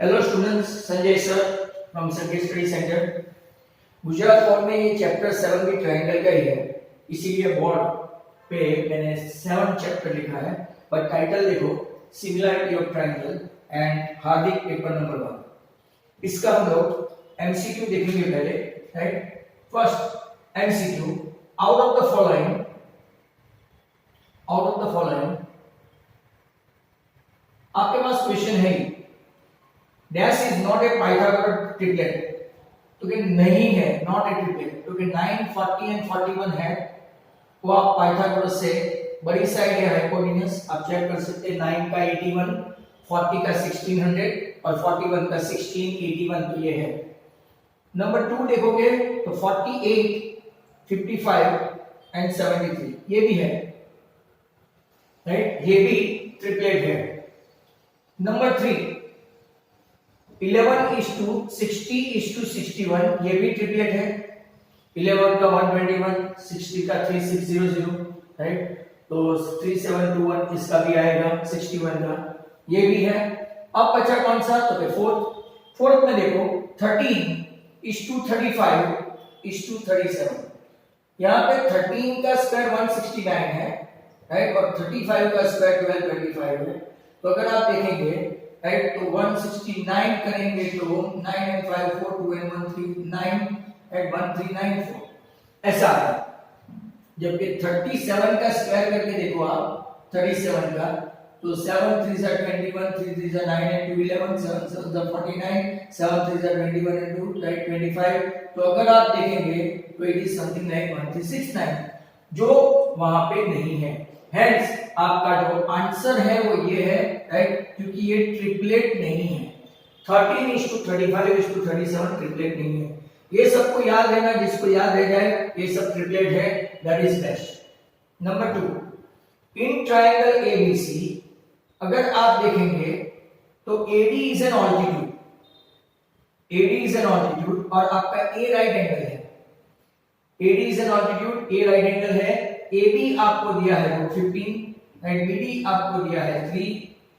Hello students, Sanjay sir from Sanjay study centre. Gujarat board में ये chapter 7 भी ट्रायंगल का ही है, इसीलिए बोर्ड पे मैंने 7 चैप्टर लिखा है। पर टाइटल देखो, similarity of triangle and Hardik paper number 1। इसका हम लोग एमसीक्यू देखेंगे पहले, right. First MCQ, out of the following आपके पास क्वेश्चन है, dash is not a Pythagoras triplet, तो कि नहीं है, नॉट ए ट्रिपलेट, तो कि 9, 40 एंड 41 है वो आप पाइथागोरस से बड़ी साइड है हाइपोटेन्यूज आप चेक कर सकते हैं। 9 का 81, 40 का 1600 और 41 का 1681, तो ये है। नंबर 2 देखोगे तो 48, 55 एंड 73 ये भी है, राइट, ये भी ट्रिपलेट है। नंबर 3 11:60:61 ये भी ट्रिपलेट है। 11 का 121, 60 का 3600, राइट, तो 3721 इसका भी आएगा, 61 का ये भी है। अब बचा कौन सा, तो फोर्थ में देखो 13:35:37। यहाँ पे 13 का स्क्वायर 169 है, राइट, और 35 का स्क्वायर 1225 है। तो अगर आप देखेंगे, राइट, तो 169 करेंगे तो 9 and 5 4 2 and 1 3 9 and 1394 ऐसा है। जबकि 37 का स्क्वायर करके देखो आप 37 का, तो 7 3 जा 21, 3 3 जा 9 and 2 11, 7 7 जा 49, 7 3 जा 21 and 2, राइट, 25। तो अगर आप देखेंगे तो इट इज समथिंग लाइक 1369, जो वहां पे नहीं है। हेंस आपका जो आंसर है वो ये है, राइट, क्योंकि ये ट्रिपलेट नहीं है। 13:35:37 ट्रिपलेट नहीं है। ये सबको याद रहना, जिसको याद रह जाए ये सब ट्रिपलेट है, that is best. Number 2, in triangle ABC अगर आप देखेंगे तो एडी इज एन ऑल्टीट्यूड और आपका ए राइट एंगल है। AD is an altitude, a right angle है। AB आपको दिया है 15, राइट, BD आपको दिया है 3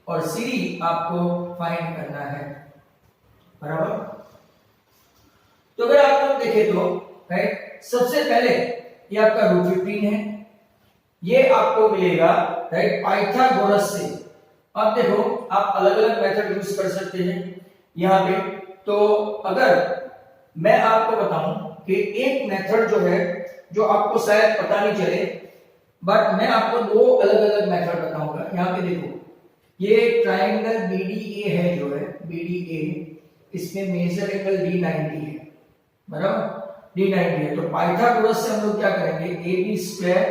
और CD आपको फाइंड करना है, बराबर। तो अगर आप लोग देखें तो, राइट, सबसे पहले ये आपका √15 है, ये आपको मिलेगा, राइट, पाइथागोरस से। अब देखो आप अलग अलग मेथड यूज कर सकते हैं यहाँ पे। तो अगर मैं आपको बताऊं कि एक मेथड जो है, जो आपको शायद पता नहीं चले, बट मैं आपको 2 अलग अलग मेथड बताऊंगा। यहाँ पे देखो, ये ट्रायंगल BDA है, जो है BDA, इसमें मेजर एंगल D90 है, बराबर, D90 है। तो पाइथागोरस से हम लोग क्या करेंगे, AB square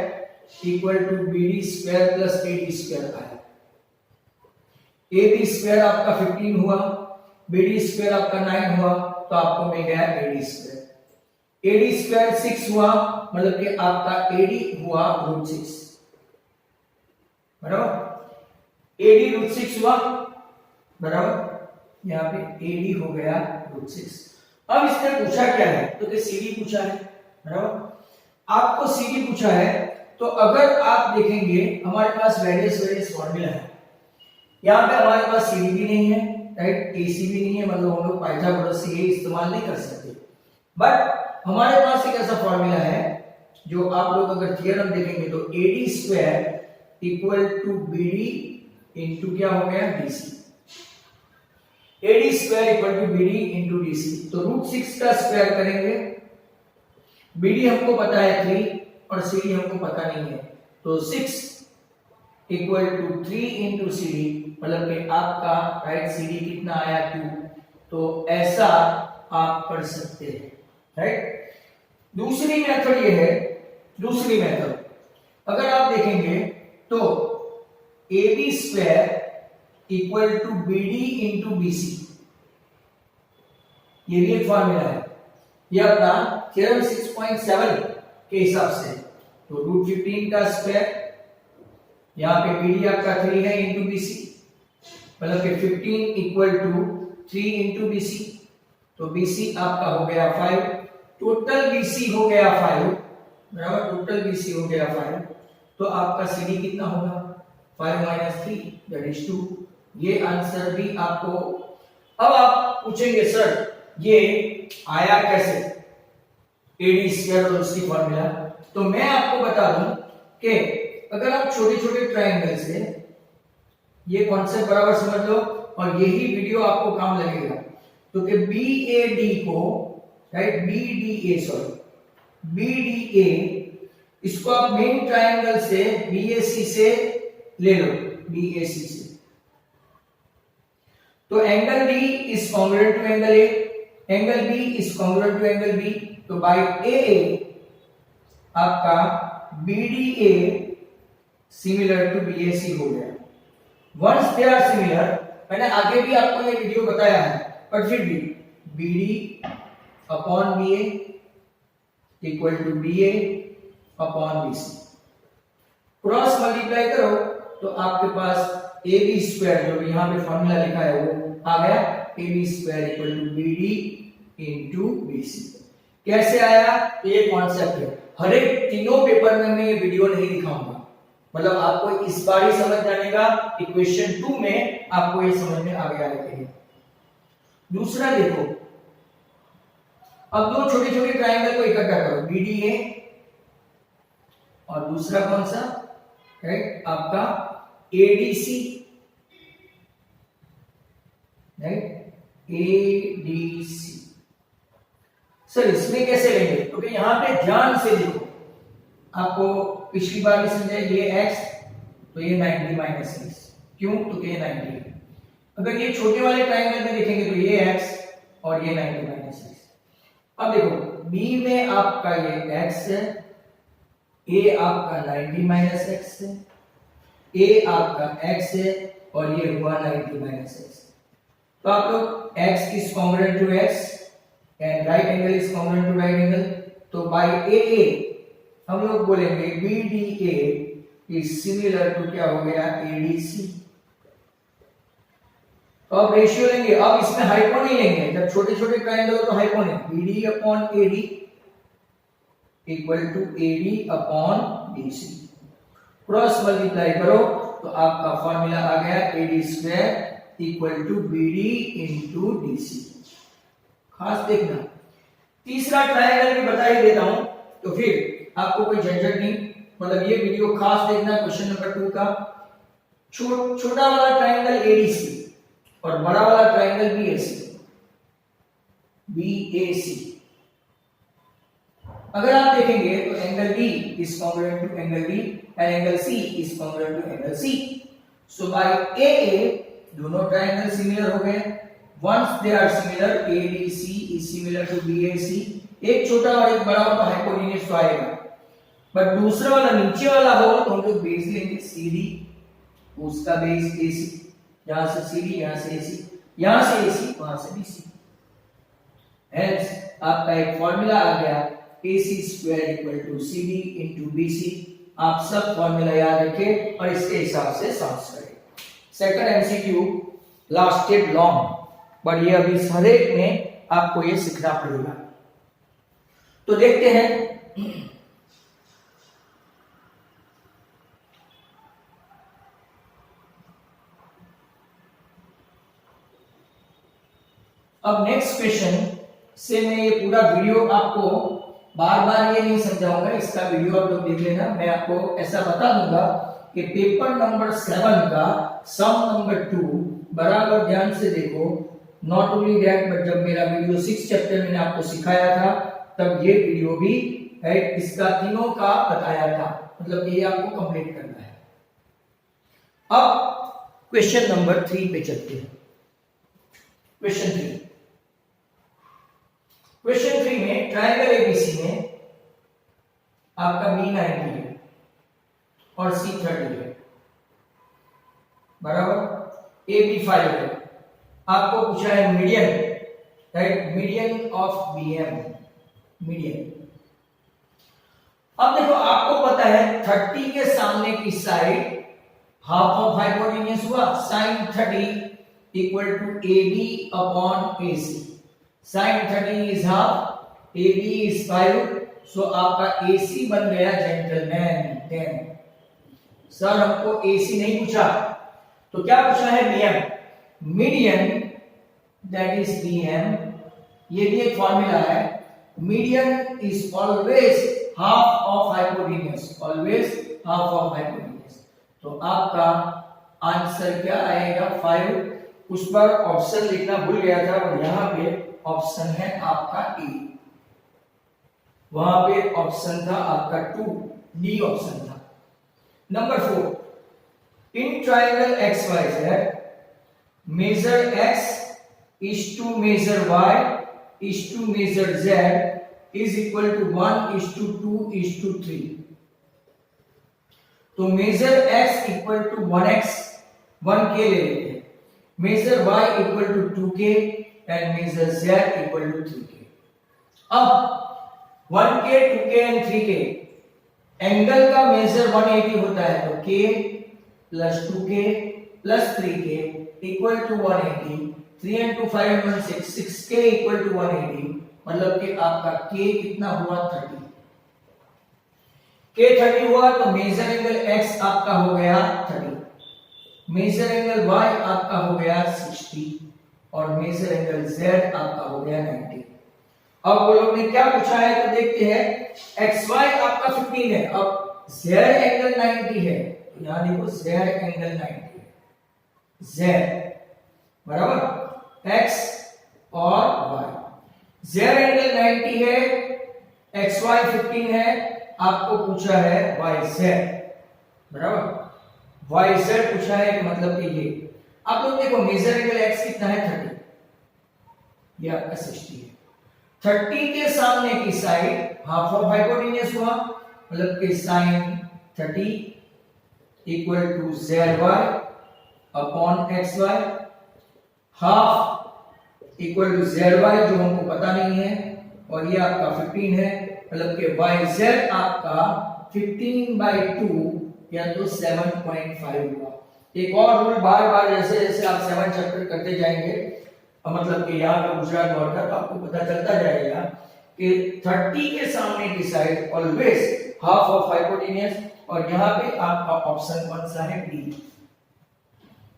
equal to BD square plus AD square का है। AB स्क्वायर आपका 15 हुआ, BD स्क्वायर आपका 9 हुआ, तो आपको मिल गया AD स्क्वायर। AD स्क्वायर 6 हुआ, मतलब कि आपका AD हुआ √6, बराबर। AD √6 हुआ, बराबर, यहाँ पे AD हो गया √6। अब इसने पूछा क्या है, तो कि CD पूछा है, बराबर। आपको CD पूछा है, तो अगर आप देखेंगे हमारे पास वेरियस फॉर्मूला है। यहाँ पे हमारे पास CD भी नहीं है, राइट, AC भी नहीं है, मतलब हम लोग पाइथागोरस से ये इस्तेमाल नहीं कर सकते। बट हमारे पास एक ऐसा फॉर्मूला है, जो आप लोग अगर थ्योरम देखेंगे तो AD square equal to BD into क्या हो गया, DC। AD square equal to BD into DC, तो √6 का स्क्वायर करेंगे। BD हमको पता है 3 और CD हमको पता नहीं है, तो 6 इक्वल टू 3 इंटू CD, मतलब कि आपका, राइट, CD कितना आया 2। तो ऐसा आप कर सकते हैं, राइट। दूसरी मेथड ये है, दूसरी मेथड अगर आप देखेंगे तो AB square equal to BD into BC, ये भी एक फॉर्मूला है, ये अपना थ्योरम 6.7 के हिसाब से। तो √15 का स्क्वायर, यहाँ पे BD आपका 3 है इंटू BC, मतलब कि 15 इक्वल टू 3 इंटू BC, तो BC आपका हो गया 5, टोटल BC हो गया 5, बराबर, टोटल BC हो गया 5। तो आपका CD कितना होगा, 5 - 3 दैट इज 2। ये आंसर भी आपको अब आप पूछेंगे सर ये आया कैसे AD स्क्वायर और उसकी फॉर्मूला, तो मैं आपको बता दूं कि अगर आप छोटे छोटे ट्रायंगल से, ये कॉन्सेप्ट बराबर समझ लो और यही वीडियो आपको काम लगेगा, तो कि BAD को, राइट, BDA इसको आप मेन ट्रायंगल से BAC से ले लो, BAC से, तो angle D is congruent to angle A, angle B is congruent to angle B, तो बाय AA आपका BDA सिमिलर टू BAC हो गया। वंस दे आर सिमिलर, मैंने आगे भी आपको ये वीडियो बताया है, पर फिर भी BD upon BA equal to BA upon BC, cross multiply करो तो आपके पास AB स्क्वायर जो यहाँ पे फॉर्मूला लिखा है वो आ गया, AB square equal to BD into BC। कैसे आया, तो ये कॉन्सेप्ट है, हर एक तीनों पेपर में मैं ये वीडियो नहीं दिखाऊंगा, मतलब आपको इस बार ही समझ जाने का कि क्वेश्चन 2 में आपको ये समझ में आ गया है। दूसरा देखो, अब दो छोटे छोटे ट्रायंगल को इकट्ठा करो, BDA और दूसरा कौन सा, राइट, आपका ADC, राइट, ADC। सर इसमें कैसे लेंगे, क्योंकि तो यहां पे ध्यान से देखो, आपको पिछली बार भी समझा, ये x तो ये 90 माइनस x, क्यों, तो ये 90 है। अगर ये छोटे वाले ट्रायंगल में देखेंगे तो ये x और ये 90 माइनस x। अब देखो B में आपका ये x है, A आपका 90 माइनस x है, A आपका x है और ये हुआ 90 माइनस x। तो आप लोग x is congruent to x and right angle is congruent to right angle, तो बाय AA हम लोग बोलेंगे BDA इज सिमिलर टू क्या हो गया, ADC। तो अब रेशियो लेंगे, अब इसमें हाइपो नहीं लेंगे, जब छोटे छोटे ट्रायंगल हो तो हाइपो नहीं, BD upon AD equal to AD upon BC, cross multiply करो तो आपका फॉर्मूला आ गया AD square equal to BD into DC। खास देखना, तीसरा ट्रायंगल भी बता ही देता हूं, तो फिर आपको कोई झंझट नहीं, मतलब ये वीडियो खास देखना क्वेश्चन नंबर 2 का। छोटा वाला ट्रायंगल ADC और बड़ा वाला ट्रायंगल BAC। अगर आप देखेंगे तो angle D is congruent to angle B and angle C is congruent to angle C, so by AA दोनों ट्रायंगल सिमिलर हो गए। Once they are similar, ADC is similar to BAC, एक छोटा और एक बड़ा हो तो हाइपोटेन्यूज तो आएगा, बट दूसरा वाला नीचे वाला हो तो हम लोग बेस लेंगे CD, उसका बेस AC, यहां से CD, यहां से AC, यहां से AC, वहां से BC। हेंस आपका एक फॉर्मूला आ गया AC square equal to CD into BC। आप सब फॉर्मूला याद रखें और इसके हिसाब से सॉल्व करें। Second MCQ lasted long, but ये अभी हर एक में आपको ये सीखना पड़ेगा। तो देखते हैं, अब नेक्स्ट क्वेश्चन से मैं ये पूरा वीडियो आपको बार बार ये नहीं समझाऊंगा, इसका वीडियो आप लोग देख लेना। मैं आपको ऐसा बता दूंगा कि पेपर नंबर 7 का सम नंबर 2 बराबर ध्यान से देखो। नॉट ओनली दैट, बट जब मेरा वीडियो 6 चैप्टर मैंने आपको सिखाया था तब ये वीडियो भी इसका तीनों का बताया था, मतलब ये आपको कंप्लीट करना है। अब क्वेश्चन नंबर 3 पे चलते हैं। क्वेश्चन 3 में ट्रायंगल ABC में आपका B 90 है और C 30 है, बराबर, AB 5 है। आपको पूछा है median, right, median of BM, median. अब देखो आपको पता है 30 के सामने की साइड हाफ ऑफ हाइपोटेन्यूज हुआ, sin 30 equal to AB upon AC। sin 30 is half, AB is 5, so आपका AC बन गया जेंटलमैन 10। सर हमको AC नहीं पूछा, तो क्या पूछा है BM, median that is BM। ये भी एक फॉर्मूला है, median is always half of hypotenuse, always half of hypotenuse. तो आपका आंसर क्या आएगा 5। उस पर ऑप्शन लिखना भूल गया था और यहाँ पे ऑप्शन है आपका ए, वहां पे ऑप्शन था आपका 2, डी ऑप्शन था। Number 4, in triangle XYZ measure x is to measure y is to measure z is equal to 1 is to 2 is to 3। तो major x equal to 1x 1k ले लेते हैं, measure y equal to 2k and measure z equal to 3k। अब 1k 2k and 3k angle का major 180 होता है, तो k plus 2k plus 3k equal to 180, 3 and 2 5 and 1 6, 6k equal to 180, मतलब कि आपका k कितना हुआ 30। k 30 हुआ तो मेजर एंगल x आपका हो गया 30, मेजर एंगल y आपका हो गया 60 और मेजर एंगल z आपका हो गया 90। अब वो लोग ने क्या पूछा है तो देखते हैं। xy आपका 15 है, अब z एंगल 90 है, तो यहां देखो z एंगल 90 है, z बराबर x और y। z एंगल 90 है, xy 15 है, आपको पूछा है yz बराबर yz पूछा है कि मतलब कि ये आप लोग देखो मेजर एंगल x कितना है 30, ये आपका 60 है। 30 के सामने की साइड हाफ ऑफ हाइपोटेन्यूज हुआ, मतलब कि sin 30 equal to zy upon xy, half equal to zy जो हमको पता नहीं है, और ये आपका 15 है, मतलब कि yz आपका 15/2 या तो 7.5 हुआ। एक और रूल बार बार जैसे जैसे आप 7 चैप्टर करते जाएंगे, मतलब कि यहाँ का गुजरात बोर्ड का, तो आपको पता चलता जाएगा कि 30 के सामने की side always half of hypotenuse, और यहाँ पे आपका ऑप्शन कौन सा है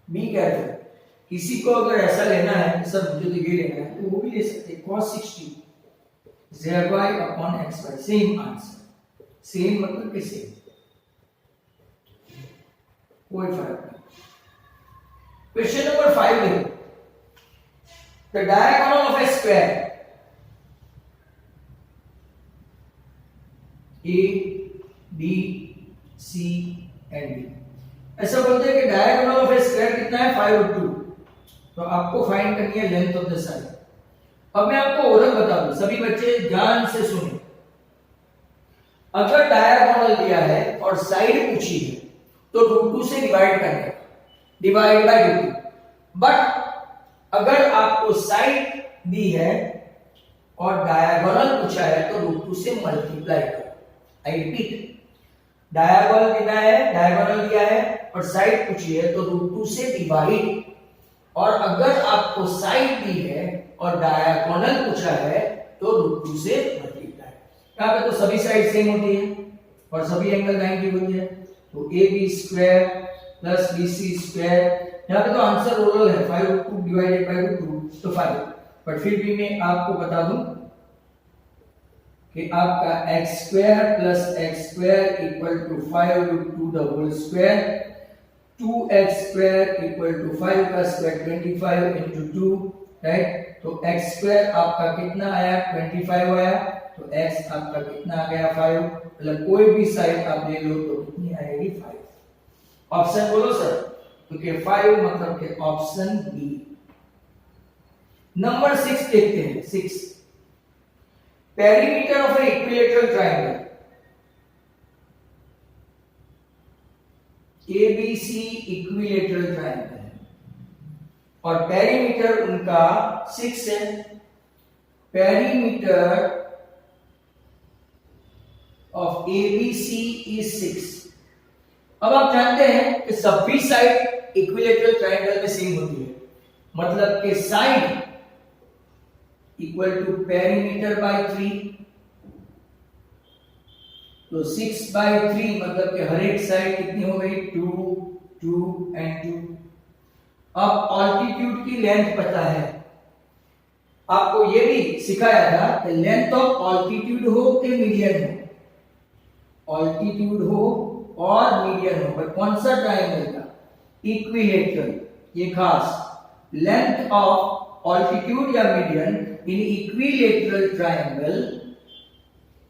बी कहते हैं। किसी को अगर ऐसा लेना है सर मुझे तो ये लेना है, तो वो भी ले सकते हैं cos 60 zy upon xy, same answer, same मतलब कि सेम, कोई फर्क नहीं। क्वेश्चन नंबर 5 देखो, the diagonal of a square A B C and D, ऐसा बोलते हैं कि डायगोनल ऑफ ए स्क्वायर कितना है 5/2, तो आपको फाइंड करनी है लेंथ ऑफ द साइड। अब मैं आपको ओरल बता दूं, सभी बच्चे ध्यान से सुने। अगर डायगोनल दिया है और साइड पूछी है तो √2 से डिवाइड करना है, डिवाइड बाय √2। बट अगर आपको साइड दी है और डायगोनल पूछा है तो √2 से मल्टीप्लाई करो। आई रिपीट, डायगोनल देना है, डायगोनल दिया है और साइड पूछी है तो √2 से डिवाइड, और अगर आपको साइड दी है और डायगोनल पूछा है तो √2 से मल्टीप्लाई। यहाँ पे तो सभी साइड सेम होती है और सभी एंगल 90 होती है, तो AB² प्लस BC², यहाँ पे तो आंसर ओरल है 5/2 डिवाइडेड बाय √2 तो 5, बट फिर भी मैं आपको बता दूं कि आपका x² plus x² equal to 5/2 the whole square, 2x² equal to 5 का स्क्वायर 25 into 2, राइट। तो x² आपका कितना आया 25 आया, तो x आपका कितना आ गया 5, मतलब कोई भी साइड आप ले लो तो कितनी आएगी 5। ऑप्शन बोलो सर, तो कि 5 मतलब कि ऑप्शन बी। नंबर 6 देखते हैं। 6, perimeter of a equilateral triangle ABC equilateral triangle है और पेरीमीटर उनका 6 है। Perimeter of ABC is 6। अब आप जानते हैं कि सभी साइड इक्विलैटरल ट्रायंगल में सेम होती है, मतलब कि side equal to perimeter by 3, तो 6/3 मतलब कि हर एक साइड कितनी हो गई 2 2 एंड 2। अब ऑल्टीट्यूड की लेंथ पता है आपको ये भी सिखाया था कि लेंथ ऑफ ऑल्टीट्यूड हो कि मीडियन हो, ऑल्टीट्यूड हो और मीडियन हो, पर कौन सा ट्रायंगल का? इक्विलेटरल। ये खास, लेंथ ऑफ ऑल्टीट्यूड या median in equilateral triangle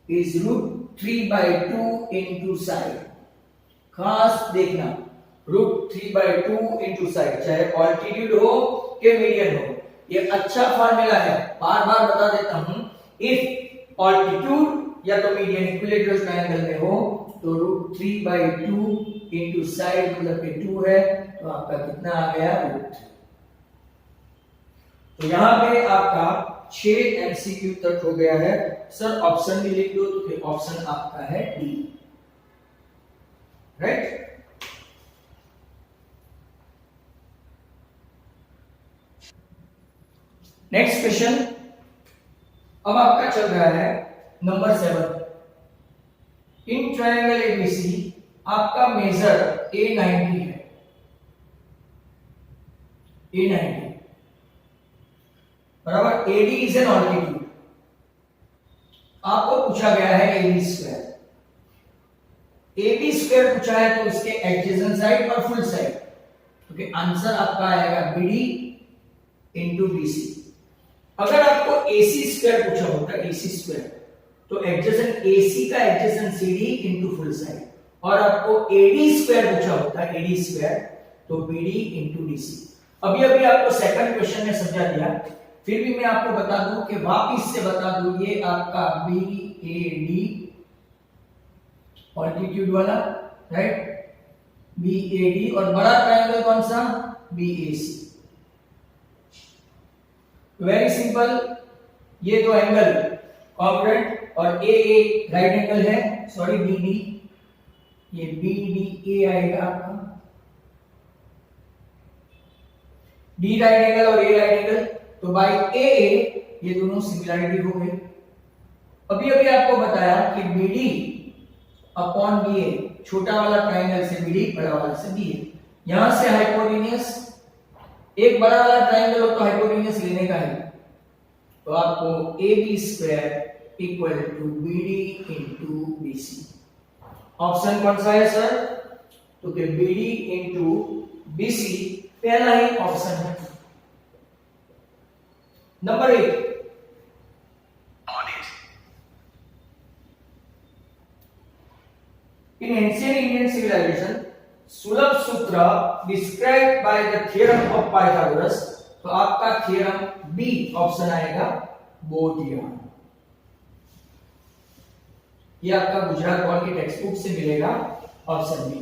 is √3/2 into side. खास देखना, √3/2 इनटू साइड, चाहे ऑल्टीट्यूड हो कि मीडियन हो। ये अच्छा फार्मूला है, बार बार बता देता हूं। इफ ऑल्टीट्यूड या तो मीडियन इक्विलेटरल ट्रायंगल में हो तो √3/2 इनटू साइड मतलब कि 2 है, तो आपका कितना आ गया? √3। तो यहां पे आपका 6 एमसीक्यू तक हो गया है। सर ऑप्शन भी लिख दो, तो फिर ऑप्शन आपका है डी, राइट। नेक्स्ट क्वेश्चन अब आपका चल रहा है नंबर 7। इन ट्रायंगल एबीसी आपका मेजर A90 है, A90 बराबर AD इज एन ऑल्टीट्यूड। आपको पूछा गया है AB स्क्वायर, AB स्क्वायर पूछा है तो उसके एडजेसेंट साइड और फुल साइड, क्योंकि आंसर आपका आएगा BD इंटू BC। अगर आपको AC स्क्वायर पूछा होता, AC स्क्वायर, तो एडजेसेंट AC का adjacent CD into full side, और आपको AD स्क्वायर पूछा होता, AD स्क्वायर, तो BD इंटू DC। अभी अभी आपको सेकंड क्वेश्चन में समझा दिया, फिर भी मैं आपको बता दूं कि वापिस से बता दूं, ये आपका BAD ऑल्टीट्यूड वाला, राइट, BAD, और बड़ा ट्रायंगल कौन सा? BAC। वेरी सिंपल, ये दो एंगल कॉन्ग्रुएंट, और AA राइट एंगल है, सॉरी BD, ये BDA आएगा आपका, D राइट एंगल और A राइट एंगल, तो बाय AA ये दोनों सिमिलरिटी हो गई। अभी अभी आपको बताया कि BD अपॉन BA, छोटा वाला ट्रायंगल से BD, बड़ा वाला से BA। यहां से हाइपोटेन्यूज, एक बड़ा वाला ट्रायंगल हो तो हाइपोटेन्यूज लेने का है, तो आपको AB square equal to BD into BC। Option कौन सा है सर? तो कि BD इंटू BC पहला ही ऑप्शन है। Number 8, in ancient Indian civilization, सुलभ सूत्र described by the theorem of Pythagoras, तो आपका थ्योरम बी ऑप्शन आएगा, बोटियान। ये आपका गुजरात बोर्ड की टेक्स्ट बुक से मिलेगा, ऑप्शन बी।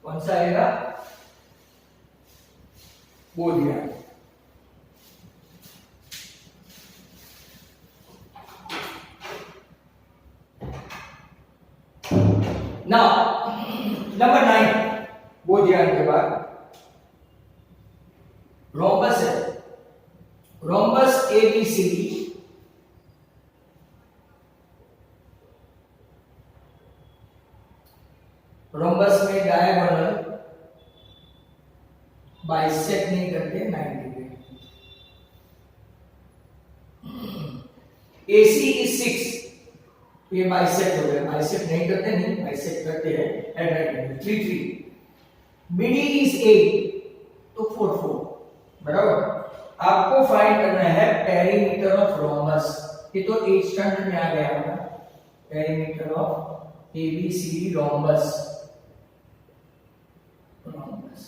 कौन सा आएगा? बोटियान। नाउ नंबर 9, बोधियान के बाद रोम्बस है, रोम्बस ABCD, रोम्बस में डायगोनल बाइसेक्ट नहीं करते 90 डिग्री। AC is 6, ये बाइसेक्ट हो गया, बाइसेक्ट नहीं करते, नहीं बाइसेक्ट करते हैं eight right angle 3 3। BD is 8, तो 4 4, बराबर। आपको फाइंड करना है पेरीमीटर ऑफ रोम्बस, ये तो 8th स्टैंडर्ड में आ गया होगा, perimeter of ABCD rhombus, rhombus.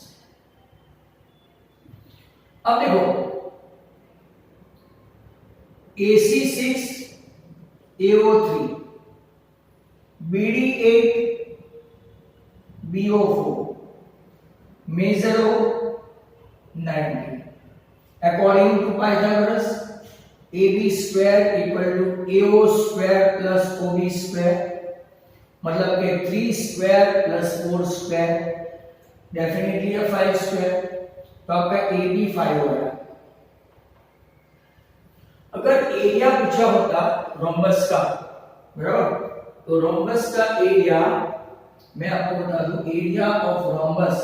अब देखो, AC 6, AO 3, BD 8, BO 4, measure O 90. According to Pythagoras, AB square equal to AO square plus OB square, मतलब कि 3 square plus 4 square, definitely a 5 square, तो आपका AB 5 हो गया। अगर एरिया पूछा होता रोम्बस का, बराबर, तो रोम्बस का एरिया मैं आपको बता दूं, area of rhombus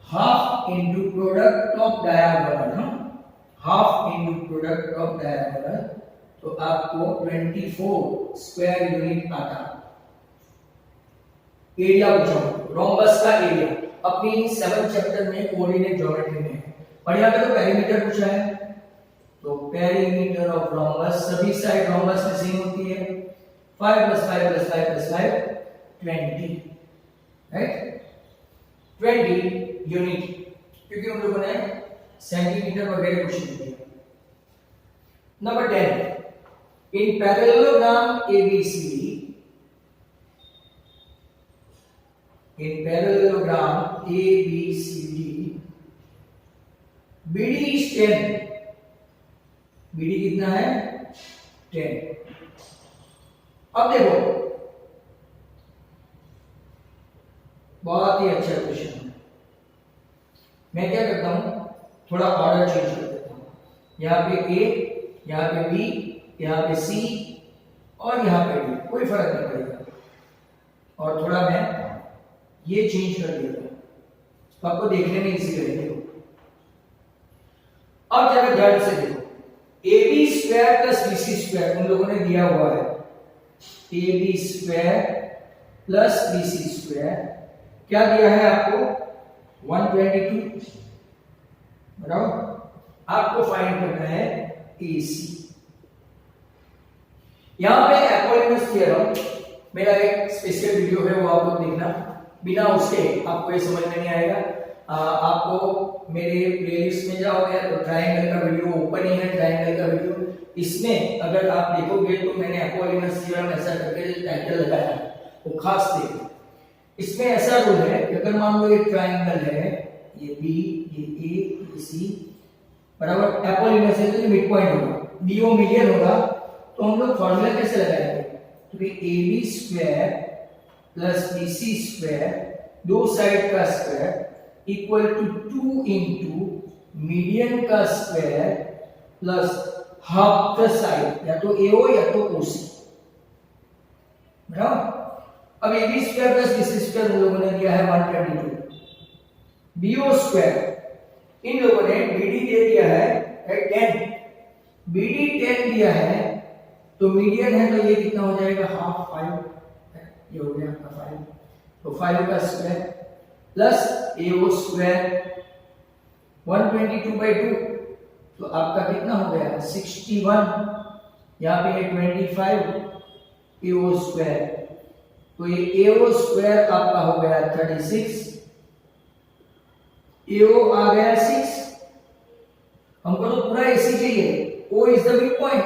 half into product of diagonal, half into product of diameter, तो आपको 24 स्क्वायर यूनिट आता। एरिया पूछा, रोम्बस का एरिया अपनी 7th चैप्टर में कोऑर्डिनेट ज्योमेट्री में है। और यहाँ पे तो पेरीमीटर पूछा है, तो पेरीमीटर ऑफ रोम्बस, सभी साइड रोम्बस में सेम होती है, 5 + 5 + 5 + 5 20, राइट, 20 यूनिट, क्योंकि उन लोगों ने सेंटीमीटर वगैरह कुछ नहीं दिया। Number 10, in parallelogram ABCD, in parallelogram ABCD, BD is 10, BD कितना है 10। अब देखो, बहुत ही अच्छा क्वेश्चन है। मैं क्या करता हूं, थोड़ा ऑर्डर चेंज कर देता हूं, यहाँ पे A, यहाँ पे B, यहाँ पे C और यहाँ पे D, कोई फर्क नहीं पड़ेगा। और थोड़ा मैं ये चेंज कर देता हूं, तो आपको देखने में इजी लगेगा। अब जरा ध्यान से देखो, AB square plus BC square उन लोगों ने दिया हुआ है, AB square plus BC square क्या दिया है आपको 122, बराबर। आपको फाइंड करना है AC। यहां पे एपोलिनस थ्योरम मेरा एक स्पेशल वीडियो है, वो आप लोग देखना, बिना उसके आपको ये समझ में नहीं आएगा। आपको मेरे प्लेलिस्ट में जाओगे तो ट्रायंगल का वीडियो ओपन ही है, ट्रायंगल का वीडियो, इसमें अगर आप देखोगे तो मैंने एपोलिनस थ्योरम ऐसा करके टाइटल लगाया है, वो खास देखो। इसमें ऐसा रूल है कि अगर मान लो एक ट्रायंगल है, ये B, ये A, ये C, बराबर, एपोलिनस है तो ये मिड पॉइंट होगा, BO मिलियन होगा, तो हम लोग फॉर्मूला कैसे लगाएंगे, तो AB square plus BC square, दो साइड का square equal to 2 into median का square plus half the side, या तो AO या तो OC, बराबर। अब AB square plus BC square उन लोगों ने दिया है 122, BO स्क्वायर इन लोगों ने BD दे दिया है 10, BD 10 दिया है, तो मीडियन है तो ये कितना हो जाएगा हाफ 5, ये हो गया आपका 5, तो 5 का स्क्वायर प्लस AO स्क्वायर 122/2, तो आपका कितना हो गया 61, यहाँ पे ये 25 AO स्क्वायर, तो ये AO स्क्वायर आपका हो गया 36, AO आ गया 6, हमको तो पूरा AC चाहिए, O is the mid point,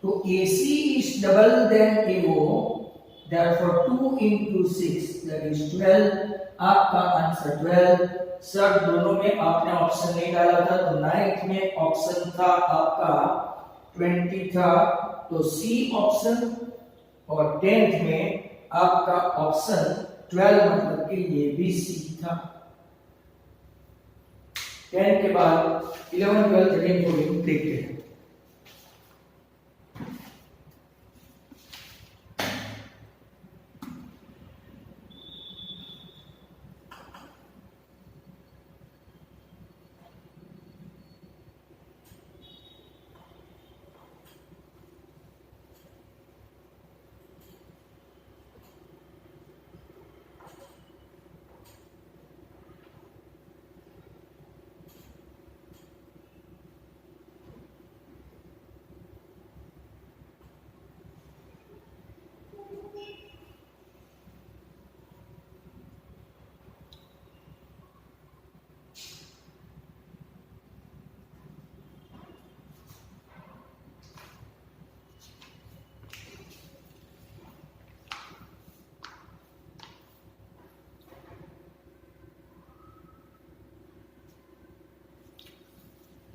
तो AC is double than AO, therefore 2 into 6 that is 12, आपका आंसर 12। सर दोनों में आपने ऑप्शन नहीं डाला था, तो 9th में ऑप्शन था आपका 20 था, तो C ऑप्शन, और 10th में आपका ऑप्शन 12, मतलब कि ये भी C था। 10 के बाद 11, 12, 13, 14 देखते हैं।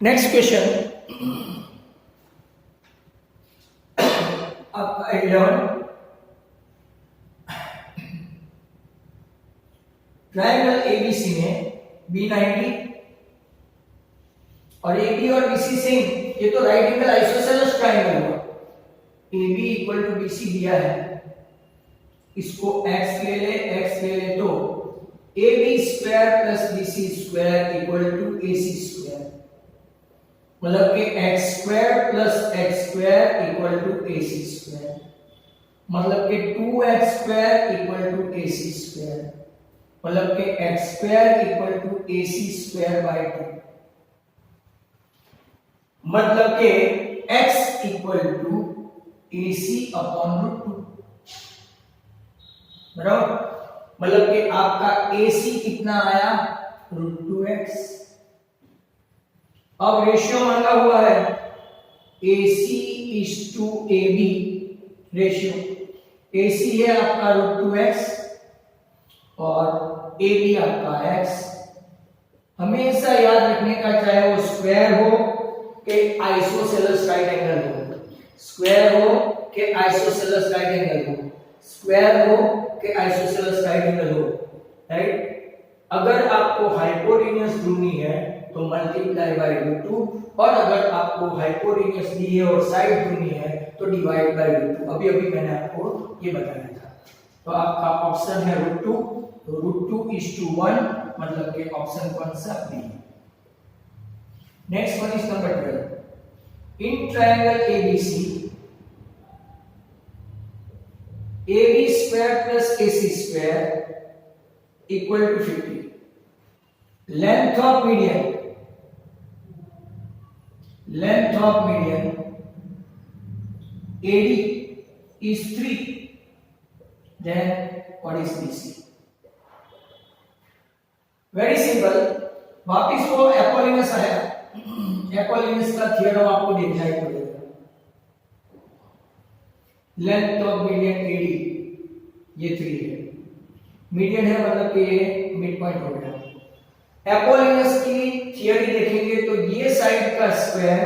नेक्स्ट क्वेश्चन आपका 11, ट्रायंगल ABC में B90 और AB और BC सेम, ये तो राइट एंगल आइसोसेलेस ट्रायंगल हुआ, AB इक्वल टू BC दिया है, इसको x ले ले तो AB square plus BC square equal to AC square, मतलब कि x square plus x square equal to AC square, मतलब कि 2x square equal to AC square, मतलब कि x square equal to AC square by 2, मतलब कि x equal to AC upon root 2, बराबर। मतलब कि आपका AC कितना आया, रूट 2x। अब रेशियो मांगा हुआ है AC is to AB ratio, AC है आपका रूट 2x और AB आपका x। हमेशा याद रखने का, चाहे वो स्क्वायर हो कि आइसोसेलेस राइट एंगल हो, स्क्वायर हो कि आइसोसेलेस राइट एंगल हो, स्क्वायर हो कि आइसोसेलेस राइट एंगल हो, राइट। अगर आपको हाइपोटेन्यूज ढूंढनी है तो मल्टीप्लाई बाय रूट 2, और अगर आपको हाइपोटेन्यूज दी है और साइड ढूंढनी है तो डिवाइड बाय रूट 2। अभी अभी मैंने आपको ये बताया था। तो आपका ऑप्शन है रूट 2, तो रूट 2 इज टू 1, मतलब कि ऑप्शन कौन सा, B. Next one is number 12। In triangle ABC AB square plus AC square equal to 50. Length of median AD is 3. Then what is BC? Very simple. वापिस वो एपोलिनस आया, एपोलिनस का theorem आपको देखना ही पड़ेगा। लेंथ ऑफ मीडियन AD ये 3 है, median है मतलब कि ये मिड पॉइंट हो गया। एपोलिनस की थियरी देखेंगे तो ये साइड का स्क्वायर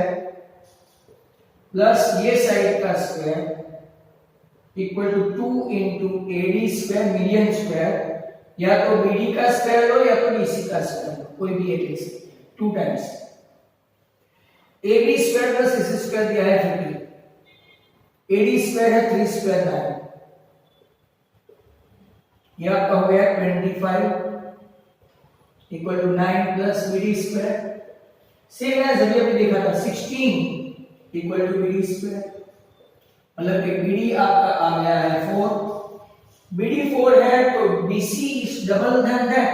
प्लस ये साइड का square equal to 2 into AD square median square, या तो BD का स्क्वायर लो या तो BC का स्क्वायर, कोई भी एक से 2 times. AB square plus AC square दिया है 50, AD स्क्वायर है 3 स्क्वायर 9, यह आपका हो गया 25 इक्वल टू 9 प्लस BD स्क्वायर। सेम एज अभी अभी देखा था 16 इक्वल टू BD स्क्वायर, मतलब कि BD आपका आ गया है 4, BD 4 है तो BC is double than that,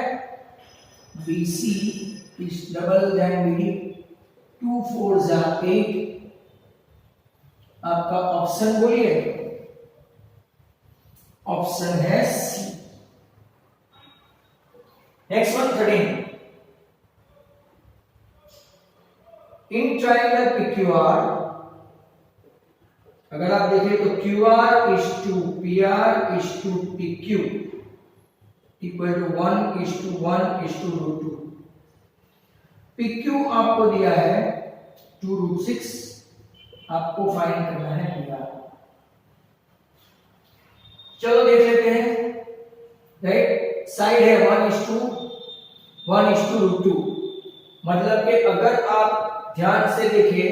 BC is double than BD, 2 4 जा 8, आपका ऑप्शन बोलिए, ऑप्शन है C. Next one 13। In triangle PQR, अगर आप देखें तो QR is to PR is to PQ equal to 1 is to 1 is to root 2। PQ आपको दिया है 2 रूट 6, आपको फाइंड करना है PR। चलो देख लेते हैं, राइट। साइड है 1 इज टू रूट 2, मतलब कि अगर आप ध्यान से देखें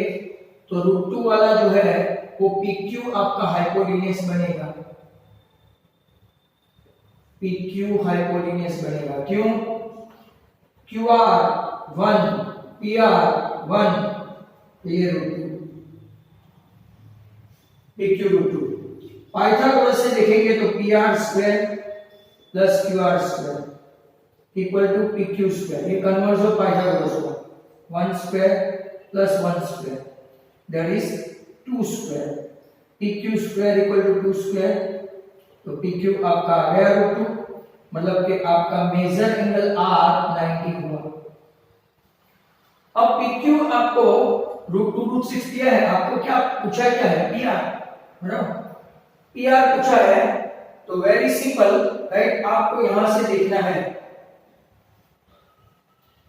तो रूट 2 वाला जो है वो PQ आपका हाइपोटेन्यूज बनेगा, PQ हाइपोटेन्यूज बनेगा। क्यों? QR 1 PR 1, ये रूट 2, PQ रूट 2। पाइथागोरस से देखेंगे तो PR square plus QR square equal to PQ square, ये कन्वर्स ऑफ पाइथागोरस होगा, 1 square plus 1 square that is 2 square, PQ square equal to 2 square, तो PQ आपका आ गया रूट 2, मतलब कि आपका मेजर एंगल R 90 हुआ। अब PQ आपको रूट 2 रूट 6 दिया है, आपको क्या पूछा, क्या है PR, बराबर PR पूछा है, तो वेरी सिंपल, राइट। आपको यहां से देखना है,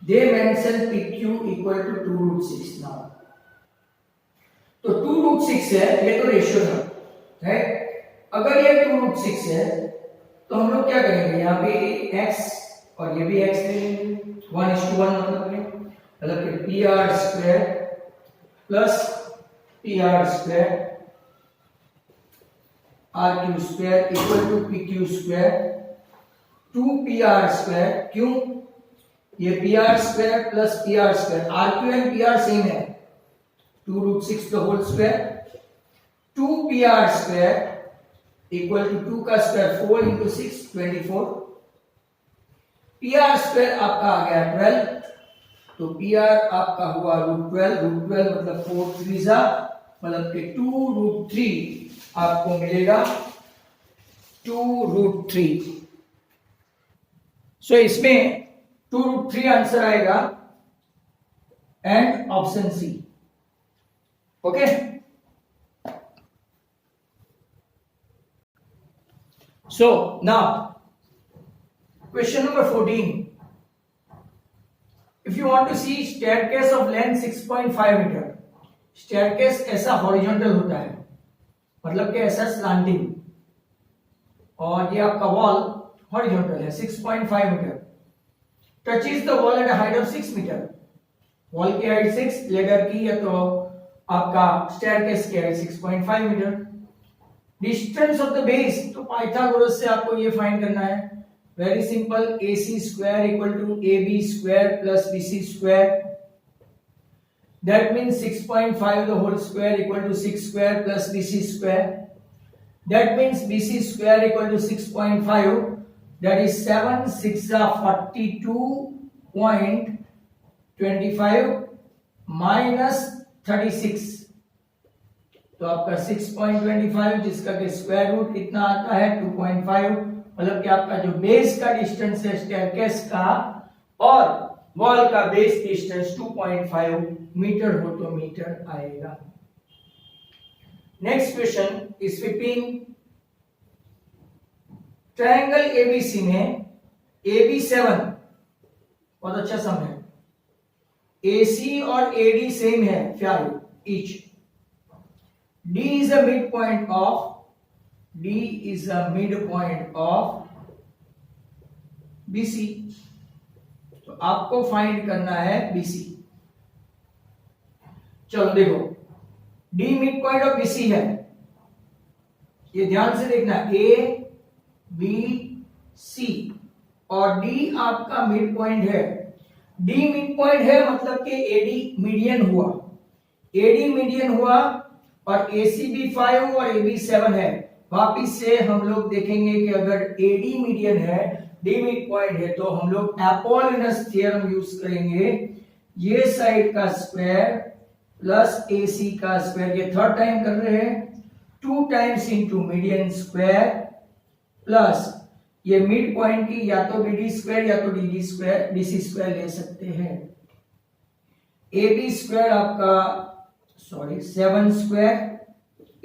they mention PQ equal to 2 root 6 now, तो 2 रूट 6 है, ये तो रेशियो था, राइट। अगर ये 2 रूट 6 है तो हम लोग क्या करेंगे, यहाँ पे x और ये भी x ले लेंगे, 1:1 मतलब कि PR square plus PR square RQ square equal to PQ square 2PR square. क्यों? ये PR square plus PR square, RQ and PR same है, 2√6 the whole square, 2pr square equal to 2 का स्क्वायर 4 into 6 24, pr स्क्वायर आपका आ गया 12, तो pr आपका हुआ √12, √12 मतलब 4 3 मतलब कि 2√3 आपको मिलेगा 2√3। सो इसमें 2√3 आंसर आएगा and option C. Okay, so now question number 14, if you want to see staircase of length 6.5 metre, staircase ऐसा हॉरिजॉन्टल होता है, मतलब कि ऐसा स्लांटिंग, और ये आपका वॉल हॉरिजॉन्टल है 6.5 metre, touches the wall at a height of 6 metre, wall की हाइट 6, लेडर की या तो आपका स्टेयरकेस की height 6.5 metre. Distance of the base, तो पाइथागोरस से आपको ये फाइंड करना है, very simple, AC square equal to AB square plus BC square, that means 6.5 the whole square equal to 6 square plus BC square, that means BC square equal to 6.5, that is 7 6 42.25 minus 36, तो आपका 6.25 जिसका के square root कितना आता है 2.5, मतलब कि आपका जो बेस का डिस्टेंस है स्टेयरकेस का और वॉल का बेस डिस्टेंस 2.5 मीटर हो तो मीटर आएगा। Next question is 15, triangle ABC में AB7 बहुत अच्छा सम है, AC और AD सेम है 5 each, D is a midpoint of BC, तो आपको फाइंड करना है BC। चलो देखो, D mid point of BC है, ये ध्यान से देखना, A B C और D आपका मिड पॉइंट है, D मिड पॉइंट है मतलब कि AD मीडियन हुआ, AD मीडियन हुआ और AC भी 5 और AB 7 है। वापिस से हम लोग देखेंगे कि अगर AD मीडियन है, D मिड पॉइंट है, तो हम लोग अपोलिनस थ्योरम यूज करेंगे, ये साइड का स्क्वायर प्लस AC का स्क्वायर, ये थर्ड टाइम कर रहे हैं, 2 times into median square plus ये मिड पॉइंट की या तो BD स्क्वायर या तो DD स्क्वायर BC स्क्वायर ले सकते हैं। AB स्क्वायर आपका 7 स्क्वायर,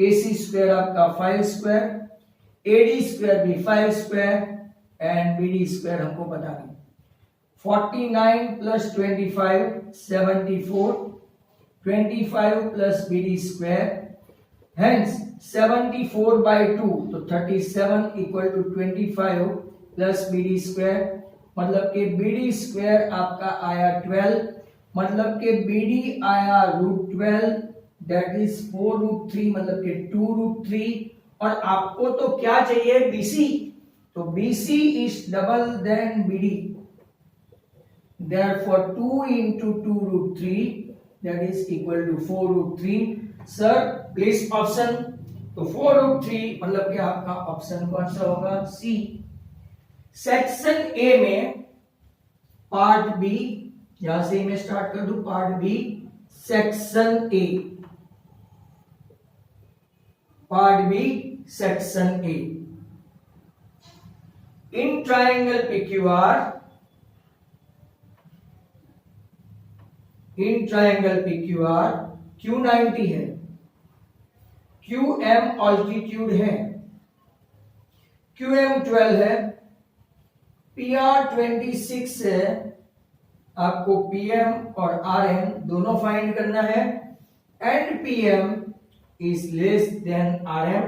AC स्क्वायर आपका 5 स्क्वायर, AD स्क्वायर भी 5 स्क्वायर एंड BD स्क्वायर हमको पता नहीं। 49 plus 25 74, 25 plus BD square, hence 74/2 तो 37 equal to 25 plus BD square, मतलब कि BD स्क्वायर आपका आया 12, मतलब कि BD आया √12, दैट इज 4√3 मतलब कि 2√3, और आपको तो क्या चाहिए BC, तो BC is double than BD, therefore 2 into 2√3 that is equal to 4√3। Sir please option, तो 4√3 मतलब कि आपका ऑप्शन कौन सा होगा, C। सेक्शन A में पार्ट B, यहां से मैं स्टार्ट कर दूं, part B section A, part B section A, in triangle PQR, in triangle PQR Q90 है, QM ऑल्टीट्यूड है, QM 12 है, PR 26 है, आपको PM और RM दोनों फाइंड करना है, and PM is less than RM,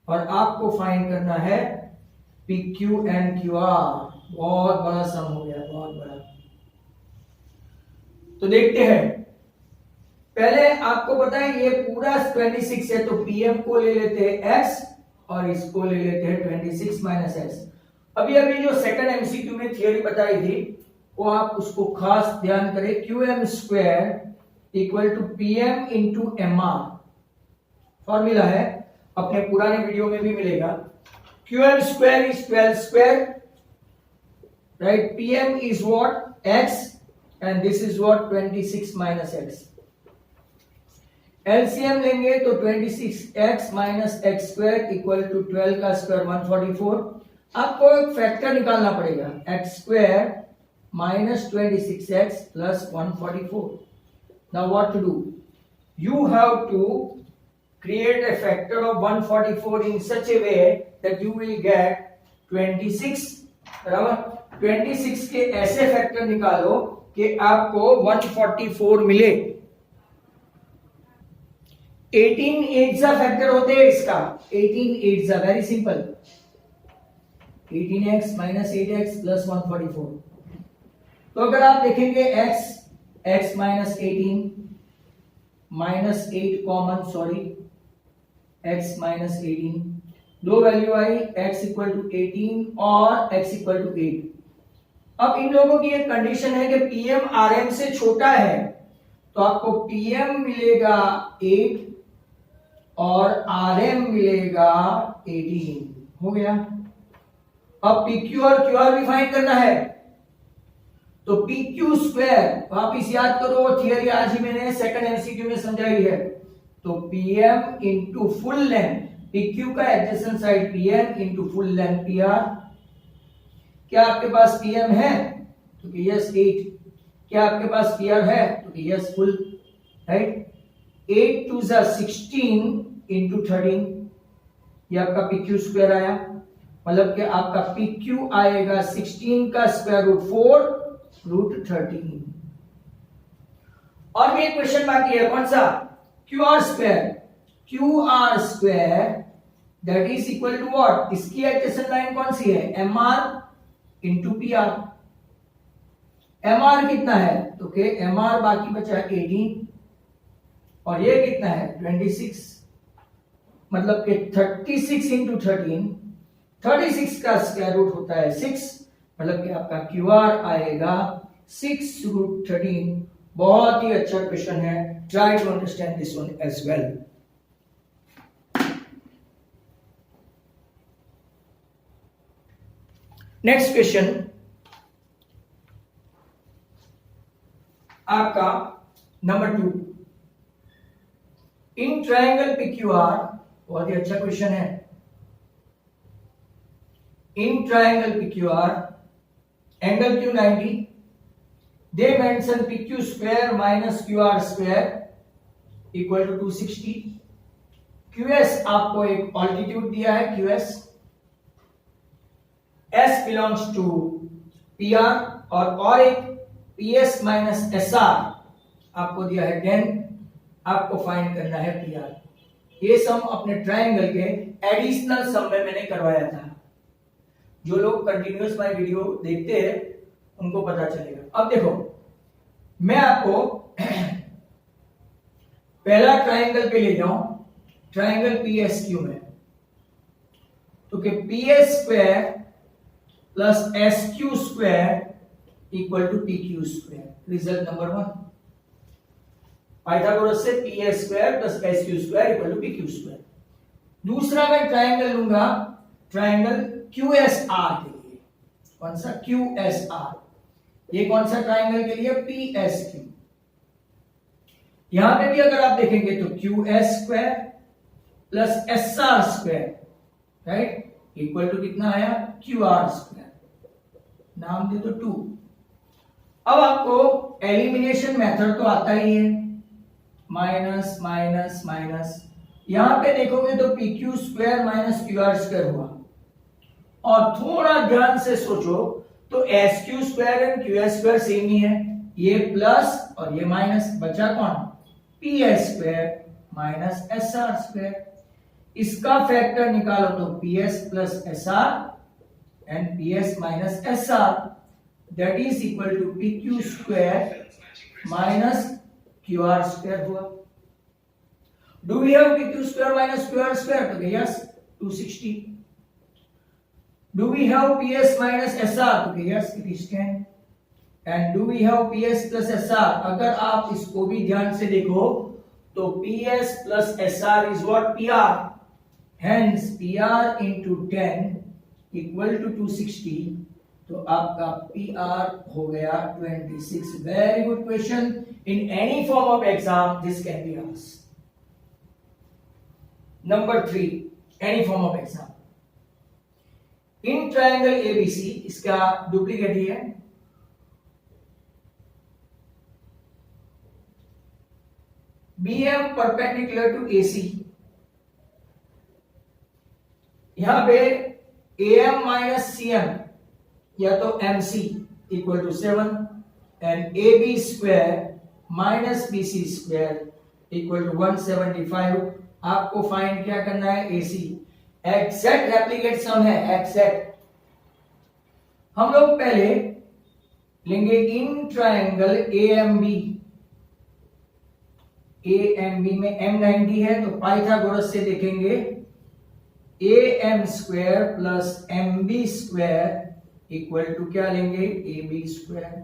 और आपको फाइंड करना है PQ एंड QR। बहुत बड़ा सम हो गया, बहुत बड़ा। तो देखते हैं, पहले आपको पता है ये पूरा 26 है, तो PM को ले लेते हैं x और इसको ले लेते हैं 26 माइनस x। अभी जो सेकंड MCQ में थियोरी बताई थी वो आप उसको खास ध्यान करें, QM square equal to PM into M R. Formula है, अपने पुराने वीडियो में भी मिलेगा। QM square is 12 square, right. PM is what, x, and this is what 26 minus x. LCM लेंगे तो 26x minus x square equal to 12 का square 144। आपको एक फैक्टर निकालना पड़ेगा, x square minus 26x plus 144। Now what to do, you have to create a factor of 144 in such a way that you will get 26, बराबर। 26 के ऐसे factor निकालो कि आपको 144 मिले। 18 8 फैक्टर होते हैं इसका, 18 8 very simple, 18x minus 8x plus 144। तो अगर आप देखेंगे x minus 18 minus 8 common, sorry x minus 18, दो वैल्यू आई, x इक्वल टू 18 और x इक्वल टू 8। अब इन लोगों की एक कंडीशन है कि pm rm से छोटा है, तो आपको pm मिलेगा 8 और rm मिलेगा 18। हो गया। अब pq और qr भी फाइंड करना है, तो pq स्क्वायर वापिस याद करो, थियरी आज ही मैंने सेकंड एमसीक्यू में समझाई है। तो pm into full length, pq का adjacent side pm into full length pr। क्या आपके पास pm है? तो यस 8। क्या आपके पास pr है? तो yes full, right. 8 to 16 into 13, ये आपका pq स्क्वायर आया, मतलब कि आपका pq आएगा 16 का स्क्वायर रूट 4 रूट 13। और भी एक क्वेश्चन बाकी है, कौन सा? qr square that is equal to what, इसकी एडजेसेंट लाइन कौन सी है? mr into pr। mr कितना है? तो के mr बाकी बचा है 18 और ये कितना है 26, मतलब कि 36 इंटू 13, 36 का स्क्वायर रूट होता है 6, मतलब कि आपका QR आएगा 6 रूट 13। बहुत ही अच्छा क्वेश्चन है, try to understand this one as well. Next question आपका नंबर 2। इन ट्रायंगल PQR, बहुत ही अच्छा क्वेश्चन है। In triangle PQR, angle Q 90, they mention PQ square minus QR square equal to 260। QS आपको एक ऑल्टीट्यूड दिया है QS, S belongs to PR और एक PS माइनस SR आपको दिया है 10, आपको फाइंड करना है PR। ये सम अपने ट्रायंगल के एडिशनल सम में मैंने करवाया था, जो लोग कंटिन्यूअस माय वीडियो देखते हैं उनको पता चलेगा। अब देखो, मैं आपको पहला ट्रायंगल पे ले जाऊं, ट्रायंगल PSQ में, तो कि PS square plus SQ square equal to PQ square. Result number 1, Pythagoras से PS square plus SQ square equal to PQ square. दूसरा मैं ट्रायंगल लूंगा, ट्रायंगल QSR के लिए। कौन सा? QSR। ये कौन सा ट्रायंगल के लिए? PSQ। यहां पे भी अगर आप देखेंगे तो QS square plus SR square, right, equal to कितना आया? QR square. नाम दे दो 2। अब आपको एलिमिनेशन मेथड तो आता ही है, माइनस माइनस माइनस। यहां पे देखोगे तो PQ square minus QR square हुआ, और थोड़ा ध्यान से सोचो तो SQ square and QS square same ही है, ये प्लस और ये माइनस, बचा कौन? PS square minus SR square. इसका फैक्टर निकालो तो PS plus SR and PS minus SR, that is equal to PQ square minus QR square हुआ। Do we have PQ square minus QR square? तो yes 260। Do we have PS minus SR? तो yes, it is 10. And do we have P S plus S R? अगर आप इसको भी ध्यान से देखो तो P S plus S R is what? P R. Hence P R into 10 equal to 260। तो आपका पी आर हो गया 26। Very good question. In any form of exam this can be asked. Number 3, any form of exam. In triangle ABC, इसका duplicate ही है, BM perpendicular to AC, यहां पे AM minus CM या तो MC equal to 7 and AB square minus BC square equal to 175। आपको find क्या करना है? AC। एग्जैक्ट रेप्लिकेट सम है, एग्जैक्ट। हम लोग पहले लेंगे इन ट्रायंगल AMB। AMB में M90 है तो पाइथागोरस से देखेंगे AM square plus MB square equal to क्या लेंगे? AB square.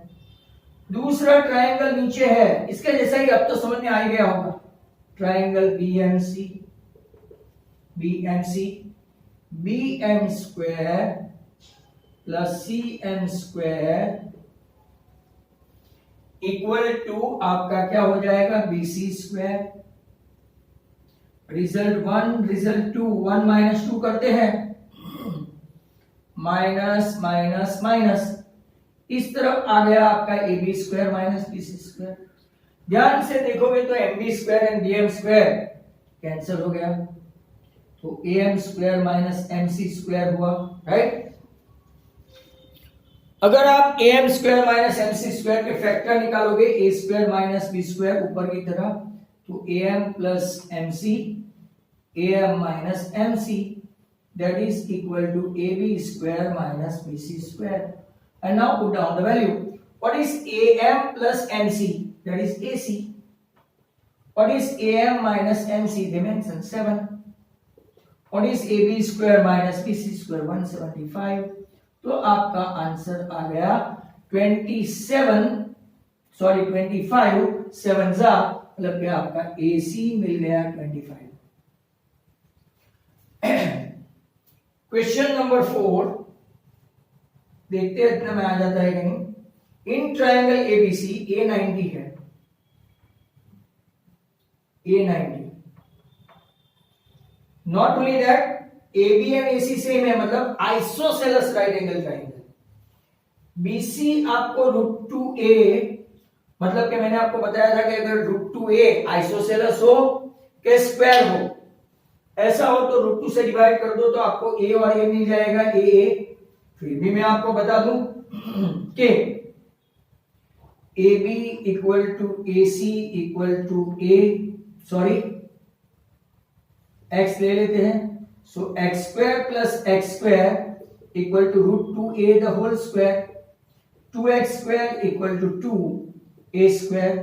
दूसरा ट्रायंगल नीचे है, इसके जैसा ही अब तो समझ में आ ही गया होगा। Triangle BMC, BM square plus CM square equal to आपका क्या हो जाएगा? BC square. Result 1, result 2, 1 minus 2 करते हैं, माइनस माइनस माइनस, इस तरफ आ गया आपका AB square minus BC square. ध्यान से देखोगे तो MB square and BM square cancel हो गया, तो AM square minus MC square हुआ, राइट। अगर आप AM square minus MC square के फैक्टर निकालोगे, A square minus B square ऊपर की तरफ, तो AM plus MC, AM minus MC, that is equal to AB square minus BC square. And now put down the value. What is AM plus MC? That is AC. What is AM minus MC? Dimension 7. What is AB square minus BC square? 175. तो आपका answer आ गया 25 7 जा मतलब कि आपका AC मिल गया 25। Question number 4 देखते हैं इतना में आ जाता है कहीं। इन ट्रायंगल ABC A90 है, A90। Not only that, AB and AC same है, मतलब isosceles right angle triangle. BC आपको √2a, मतलब कि मैंने आपको बताया था कि अगर √2a आइसोसेलेस हो के स्क्वायर हो, ऐसा हो तो √2 से डिवाइड कर दो तो आपको a और a मिल जाएगा, a। फिर भी मैं आपको बता दूं कि AB equal to AC equal to a, sorry x ले लेते हैं, so x square plus x square equal to √2a the whole square, 2x square equal to 2a square,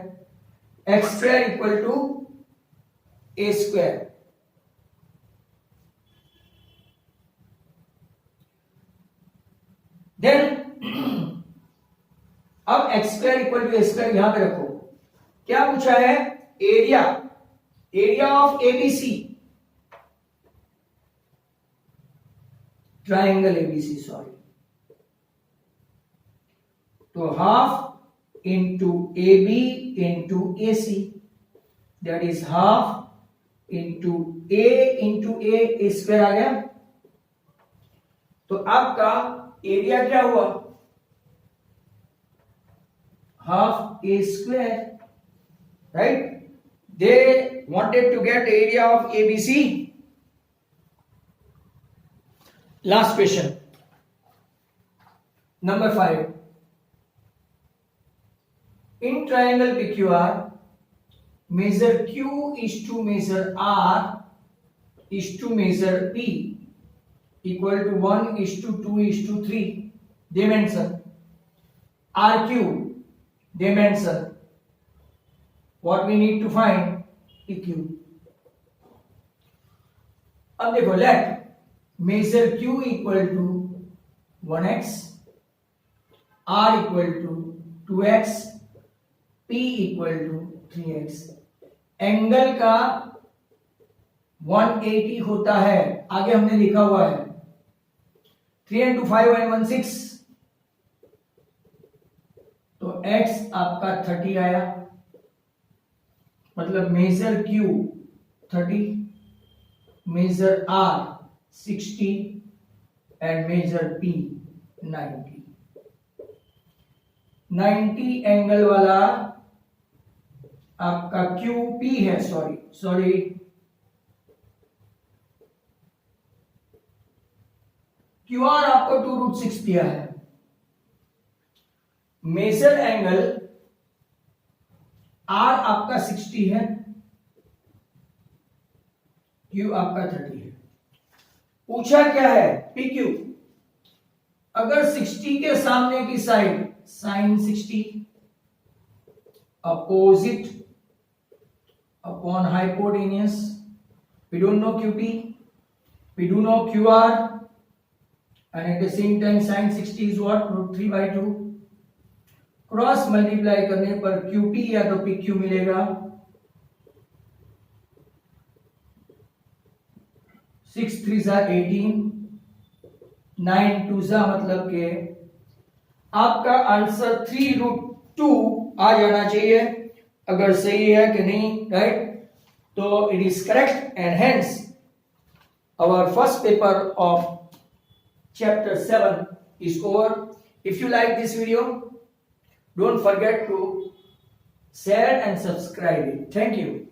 x square equal to a square. Then अब x square equal to a square यहां पे रखो। क्या पूछा है? Area of ABC, triangle ABC, sorry. तो half into AB into AC, that is half into A square आ गया। तो आपका एरिया क्या हुआ? Half A square, right. They wanted to get area of ABC। Last question number 5। In triangle PQR, measure Q is to measure R is to measure P equal to 1 is to 2 is to 3 dimension, RQ dimension, what we need to find? PQ। अब देखो, let measure Q equal to 1x, R equal to 2x, p equal to 3x। एंगल का 180 होता है, आगे हमने लिखा हुआ है 3 into 5 and 1 6, तो x आपका 30 आया, मतलब measure Q 30, measure R 60 and measure P 90। 90 angle वाला आपका QP है, सॉरी QR आपको 2√6 दिया है। मेजर एंगल R आपका 60 है, Q आपका 30 है। पूछा क्या है, PQ। अगर 60 के सामने की side sin 60 opposite upon hypotenuse, we don't know QP, we do know QR, and at the same time sin 60 is what, √3/2। Cross multiply करने पर QP या तो PQ मिलेगा, 6 3 18, 9 2 मतलब के आपका आंसर 3√2 आ जाना चाहिए। अगर सही है कि नहीं, राइट, तो it is correct and hence our first paper of chapter 7 is over. If you like this video, don't forget to share and subscribe it. Thank you.